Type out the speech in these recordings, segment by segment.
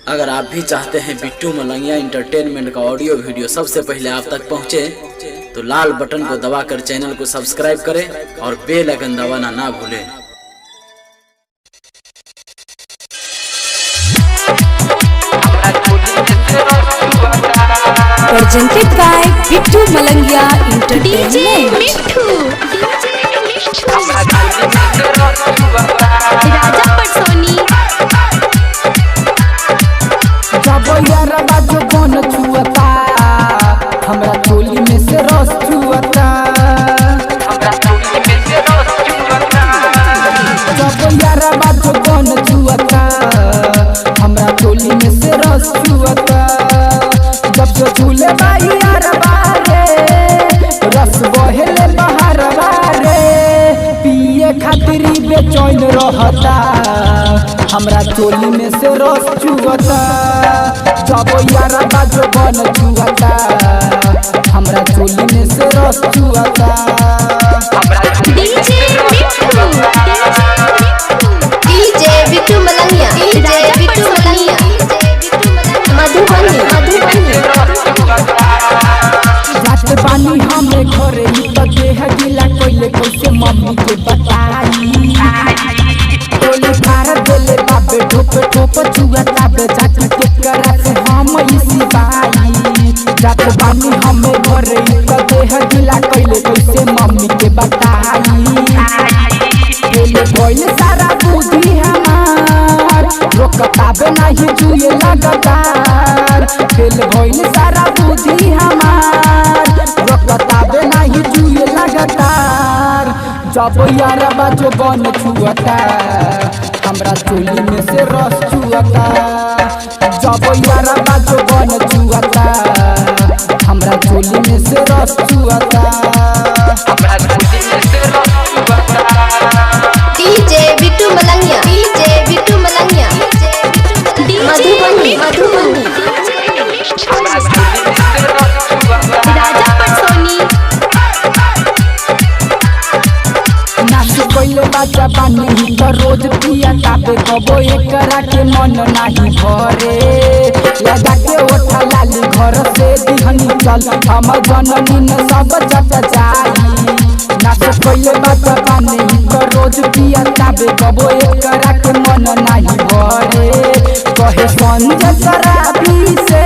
अगर आप भी चाहते हैं बिट्टू मलंगिया इंटरटेनमेंट का ऑडियो वीडियो सबसे पहले आप तक पहुंचे, तो लाल बटन को दबाकर चैनल को सब्सक्राइब करें और बेल आइकन दबाना ना भूलें। Presented by Bittu Malangia Entertainment. राजा पटसोनी जब यारा बाजो कौन छुअता हमरा चोली में से रस छुअता। जब यारा बाजो कौन छुअता हमरा चोली में से रस छुअता। जब जो झूले बाई यार बारे रस बहेले बाहर बारे पिए खातिर बेचैन रहता हमरा चोली में से रस छुअता। जब यारा बाजो बन छुअता हमरा चोली में से रस छुअता। डीजे बिट्टू मलंगिया मधुबनी जात बानी हमें घरे तो देह गिला कोइले कैसे मम्मी के बताई। टोली फार देले बाबे ठोप ठोप छुअता बे जात के करा से हम इसी बाई। जात बानी हमें घरे तो देह गिला कोइले कैसे मम्मी के बताई। बोले बोले सारा बुद्धि हमार रोकता बे नहीं जुए लगातार। खेल भइल सारा बुद्धि हमार रोकता बे नहीं जुए लगातार। जब यारा बाजो बन छुअता हमरा चोली में से रस छुअता। जब यारा बाजो बन छुअता हमरा चोली में से रस छुअता। डीजे बिट्टू मलंगिया मधुबनी राजा पटसोनी नाच कोइले बाजा बानी तो रोज पिया ताबे कबो एकरा के मन नाही भरे। लगा के ओठा लाली घर से दिहनी चल हम जननी न सब चट जाई। नाच कोइले बाजा बानी तो रोज पिया ताबे कबो एकरा के मन नाही भरे। कहे संजय शराबी से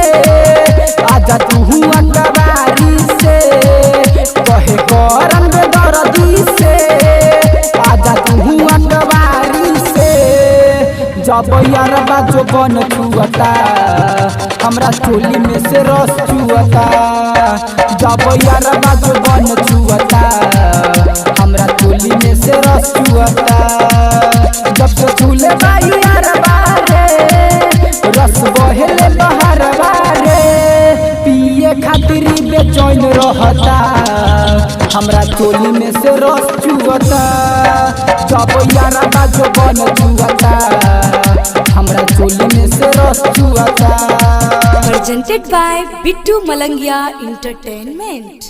आजा तू अकबारी से कहे करन बेदर्दी से आजा तू अकबारी से। जब यार बाजो बन छुअता हमरा चोली में से रस छुअता। जब यार बाजो बन छुअता हमरा चोली में से रस छुअता। जब से झूले बाई यार बारे रस बहेले बाहर बारे पिए खातिर बेचैन रहता हमरा चोली में से रस छुअता। जब यारा बाजो बन छुअता हमरा चोली में से रस छुअता। Presented by Bittu Malangia Entertainment.